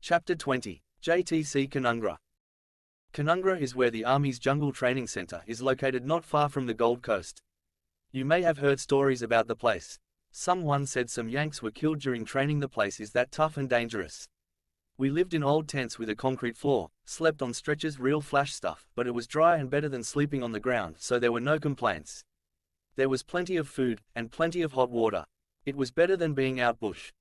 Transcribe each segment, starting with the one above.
Chapter 20. JTC Canungra. Canungra is where the Army's Jungle Training Center is located, not far from the Gold Coast. You may have heard stories about the place. Someone said some Yanks were killed during training. The place is that tough and dangerous. We lived in old tents with a concrete floor, slept on stretchers, real flash stuff, but it was dry and better than sleeping on the ground, so there were no complaints. There was plenty of food, and plenty of hot water. It was better than being out bush.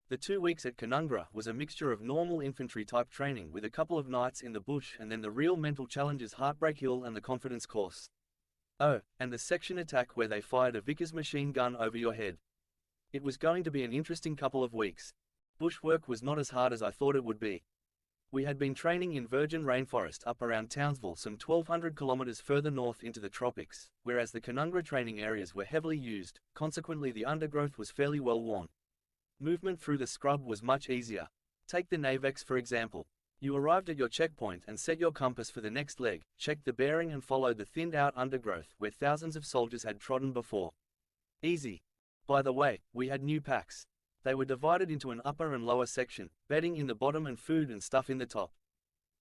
The 2 weeks at Canungra was a mixture of normal infantry type training with a couple of nights in the bush, and then the real mental challenges: Heartbreak Hill and the confidence course. Oh, and the section attack where they fired a Vickers machine gun over your head. It was going to be an interesting couple of weeks. Bush work was not as hard as I thought it would be. We had been training in virgin rainforest up around Townsville, some 1,200 kilometers further north into the tropics, whereas the Canungra training areas were heavily used, consequently the undergrowth was fairly well worn. Movement through the scrub was much easier. Take the Navex for example. You arrived at your checkpoint and set your compass for the next leg, checked the bearing and followed the thinned out undergrowth where thousands of soldiers had trodden before. Easy. By the way, we had new packs. They were divided into an upper and lower section, bedding in the bottom and food and stuff in the top.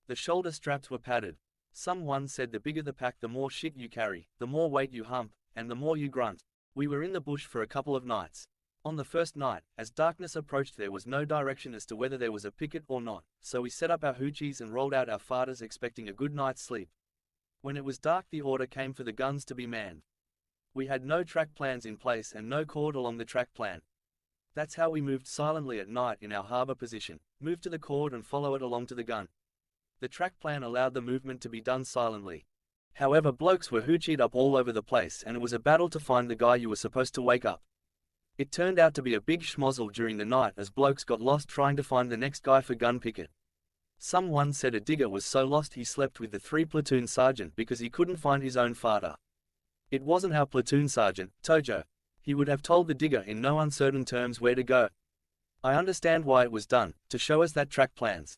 The shoulder straps were padded. Someone said the bigger the pack, the more shit you carry, the more weight you hump, and the more you grunt. We were in the bush for a couple of nights. On the first night, as darkness approached, there was no direction as to whether there was a picket or not, so we set up our hoochies and rolled out our fardas expecting a good night's sleep. When it was dark, the order came for the guns to be manned. We had no track plans in place and no cord along the track plan. That's how we moved silently at night in our harbor position, move to the cord and follow it along to the gun. The track plan allowed the movement to be done silently. However, blokes were hoochied up all over the place and it was a battle to find the guy you were supposed to wake up. It turned out to be a big schmozzle during the night as blokes got lost trying to find the next guy for gun picket. Someone said a digger was so lost he slept with the 3 platoon sergeant because he couldn't find his own farda. It wasn't our platoon sergeant, Tojo. He would have told the digger in no uncertain terms where to go. I understand why it was done, to show us that track plans.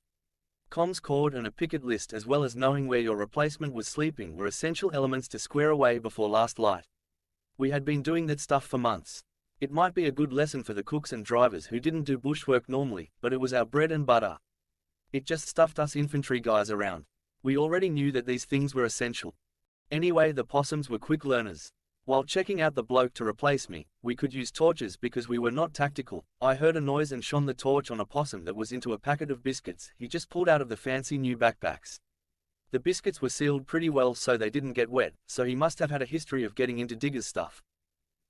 Comms cord and a picket list, as well as knowing where your replacement was sleeping, were essential elements to square away before last light. We had been doing that stuff for months. It might be a good lesson for the cooks and drivers who didn't do bushwork normally, but it was our bread and butter. It just stuffed us infantry guys around. We already knew that these things were essential. Anyway, the possums were quick learners. While checking out the bloke to replace me, we could use torches because we were not tactical. I heard a noise and shone the torch on a possum that was into a packet of biscuits he just pulled out of the fancy new backpacks. The biscuits were sealed pretty well so they didn't get wet, so he must have had a history of getting into diggers' stuff.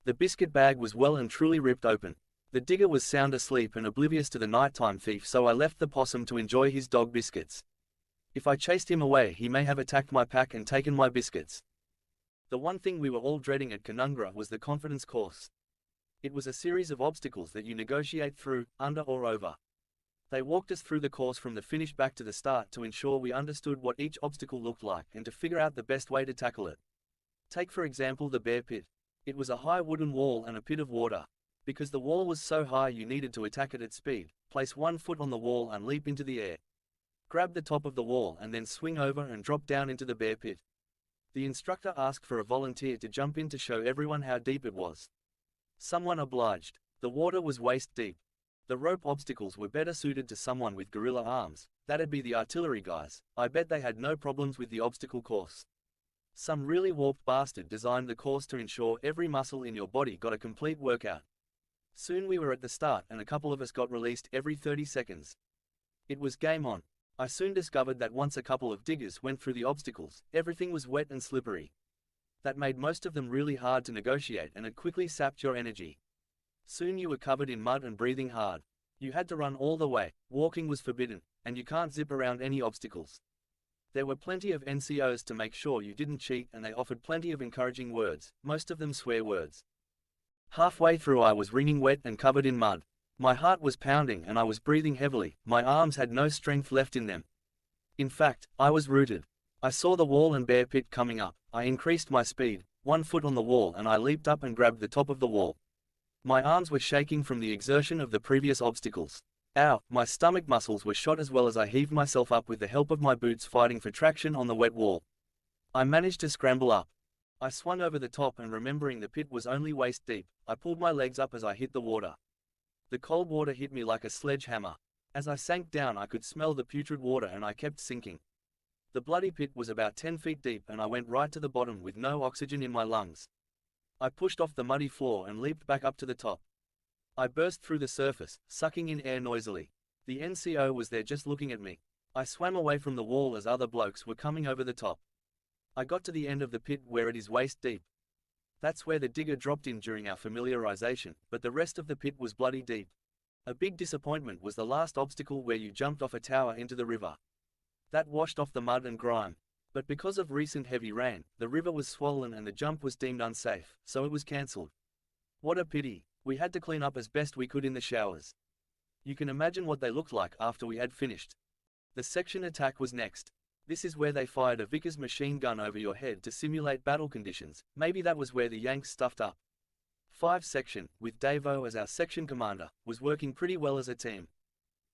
The biscuit bag was well and truly ripped open. The digger was sound asleep and oblivious to the nighttime thief, so I left the possum to enjoy his dog biscuits. If I chased him away, he may have attacked my pack and taken my biscuits. The one thing we were all dreading at Canungra was the confidence course. It was a series of obstacles that you negotiate through, under or over. They walked us through the course from the finish back to the start to ensure we understood what each obstacle looked like and to figure out the best way to tackle it. Take for example the bear pit. It was a high wooden wall and a pit of water. Because the wall was so high, you needed to attack it at speed. Place 1 foot on the wall and leap into the air. Grab the top of the wall and then swing over and drop down into the bear pit. The instructor asked for a volunteer to jump in to show everyone how deep it was. Someone obliged. The water was waist deep. The rope obstacles were better suited to someone with gorilla arms. That'd be the artillery guys. I bet they had no problems with the obstacle course. Some really warped bastard designed the course to ensure every muscle in your body got a complete workout. Soon we were at the start and a couple of us got released every 30 seconds. It was game on. I soon discovered that once a couple of diggers went through the obstacles, everything was wet and slippery. That made most of them really hard to negotiate and it quickly sapped your energy. Soon you were covered in mud and breathing hard. You had to run all the way, walking was forbidden, and you can't zip around any obstacles. There were plenty of NCOs to make sure you didn't cheat, and they offered plenty of encouraging words, most of them swear words. Halfway through I was wringing wet and covered in mud. My heart was pounding and I was breathing heavily. My arms had no strength left in them. In fact, I was rooted. I saw the wall and bear pit coming up. I increased my speed, 1 foot on the wall, and I leaped up and grabbed the top of the wall. My arms were shaking from the exertion of the previous obstacles. Ow, my stomach muscles were shot as well as I heaved myself up with the help of my boots fighting for traction on the wet wall. I managed to scramble up. I swung over the top and remembering the pit was only waist deep, I pulled my legs up as I hit the water. The cold water hit me like a sledgehammer. As I sank down I could smell the putrid water and I kept sinking. The bloody pit was about 10 feet deep and I went right to the bottom with no oxygen in my lungs. I pushed off the muddy floor and leaped back up to the top. I burst through the surface, sucking in air noisily. The NCO was there just looking at me. I swam away from the wall as other blokes were coming over the top. I got to the end of the pit where it is waist deep. That's where the digger dropped in during our familiarization, but the rest of the pit was bloody deep. A big disappointment was the last obstacle where you jumped off a tower into the river. That washed off the mud and grime. But because of recent heavy rain, the river was swollen and the jump was deemed unsafe, so it was cancelled. What a pity. We had to clean up as best we could in the showers. You can imagine what they looked like after we had finished. The section attack was next. This is where they fired a Vickers machine gun over your head to simulate battle conditions. Maybe that was where the Yanks stuffed up. 5 Section, with Davo as our section commander, was working pretty well as a team.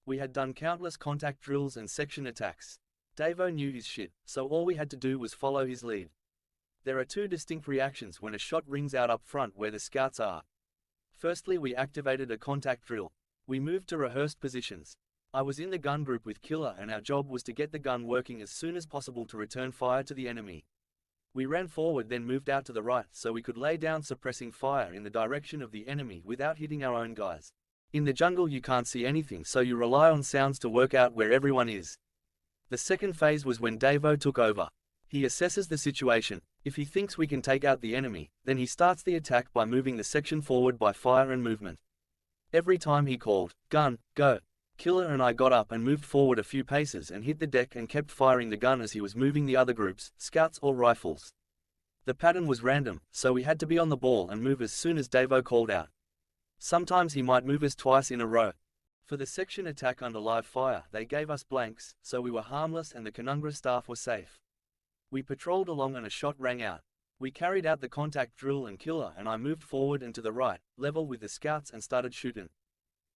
We had done countless contact drills and section attacks. Davo knew his shit, so all we had to do was follow his lead. There are 2 distinct reactions when a shot rings out up front where the scouts are. Firstly, we activated a contact drill. We moved to rehearsed positions. I was in the gun group with Killer and our job was to get the gun working as soon as possible to return fire to the enemy. We ran forward then moved out to the right so we could lay down suppressing fire in the direction of the enemy without hitting our own guys. In the jungle you can't see anything so you rely on sounds to work out where everyone is. The second phase was when Davo took over. He assesses the situation. If he thinks we can take out the enemy, then he starts the attack by moving the section forward by fire and movement. Every time he called, "Gun, go," Killer and I got up and moved forward a few paces and hit the deck and kept firing the gun as he was moving the other groups, scouts or rifles. The pattern was random, so we had to be on the ball and move as soon as Davo called out. Sometimes he might move us twice in a row. For the section attack under live fire, they gave us blanks, so we were harmless and the Canungra staff were safe. We patrolled along and a shot rang out. We carried out the contact drill and Killer and I moved forward and to the right, level with the scouts and started shooting.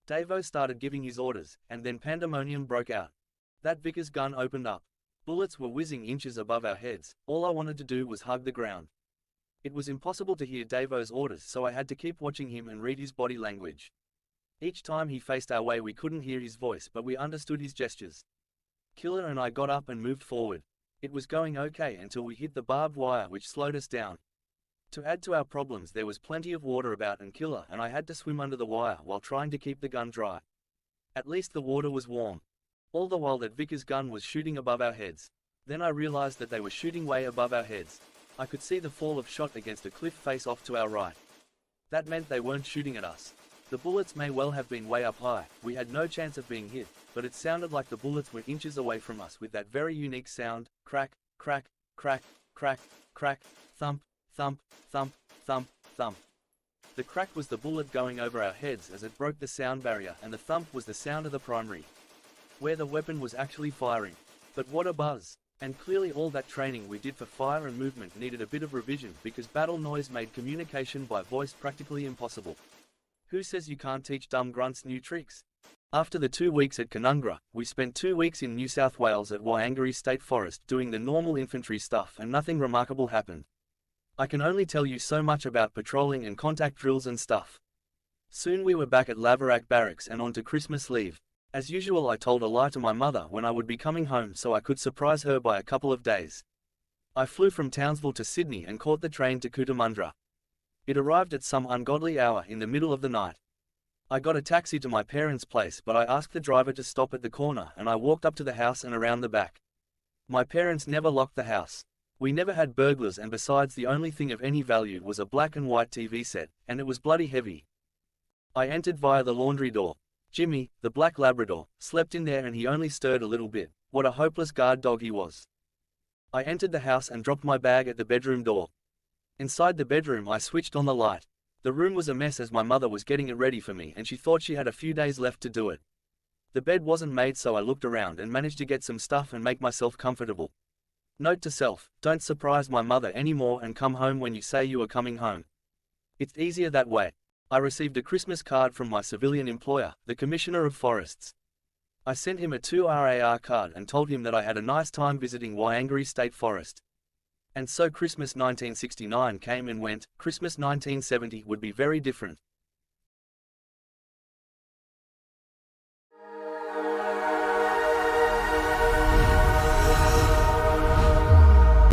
Davo started giving his orders, and then pandemonium broke out. That Vickers gun opened up. Bullets were whizzing inches above our heads. All I wanted to do was hug the ground. It was impossible to hear Davo's orders, so I had to keep watching him and read his body language. Each time he faced our way we couldn't hear his voice but we understood his gestures. Killer and I got up and moved forward. It was going okay until we hit the barbed wire which slowed us down. To add to our problems there was plenty of water about and Killer and I had to swim under the wire while trying to keep the gun dry. At least the water was warm. All the while that Vickers gun was shooting above our heads. Then I realized that they were shooting way above our heads. I could see the fall of shot against a cliff face off to our right. That meant they weren't shooting at us. The bullets may well have been way up high, we had no chance of being hit, but it sounded like the bullets were inches away from us with that very unique sound, crack, crack, crack, crack, crack, thump, thump, thump, thump, thump. The crack was the bullet going over our heads as it broke the sound barrier and the thump was the sound of the primary, where the weapon was actually firing. But what a buzz! And clearly all that training we did for fire and movement needed a bit of revision because battle noise made communication by voice practically impossible. Who says you can't teach dumb grunts new tricks? After the 2 weeks at Canungra, we spent 2 weeks in New South Wales at Yanks State Forest doing the normal infantry stuff and nothing remarkable happened. I can only tell you so much about patrolling and contact drills and stuff. Soon we were back at Laverack Barracks and on to Christmas leave. As usual I told a lie to my mother when I would be coming home so I could surprise her by a couple of days. I flew from Townsville to Sydney and caught the train to Cootamundra. It arrived at some ungodly hour in the middle of the night. I got a taxi to my parents' place but I asked the driver to stop at the corner and I walked up to the house and around the back. My parents never locked the house. We never had burglars and besides the only thing of any value was a black and white TV set, and it was bloody heavy. I entered via the laundry door. Jimmy, the black Labrador, slept in there and he only stirred a little bit. What a hopeless guard dog he was. I entered the house and dropped my bag at the bedroom door. Inside the bedroom I switched on the light. The room was a mess as my mother was getting it ready for me and she thought she had a few days left to do it. The bed wasn't made so I looked around and managed to get some stuff and make myself comfortable. Note to self, don't surprise my mother anymore and come home when you say you are coming home. It's easier that way. I received a Christmas card from my civilian employer, the Commissioner of Forests. I sent him a 2 RAR card and told him that I had a nice time visiting Yanks State Forest. And so Christmas 1969 came and went. Christmas 1970 would be very different.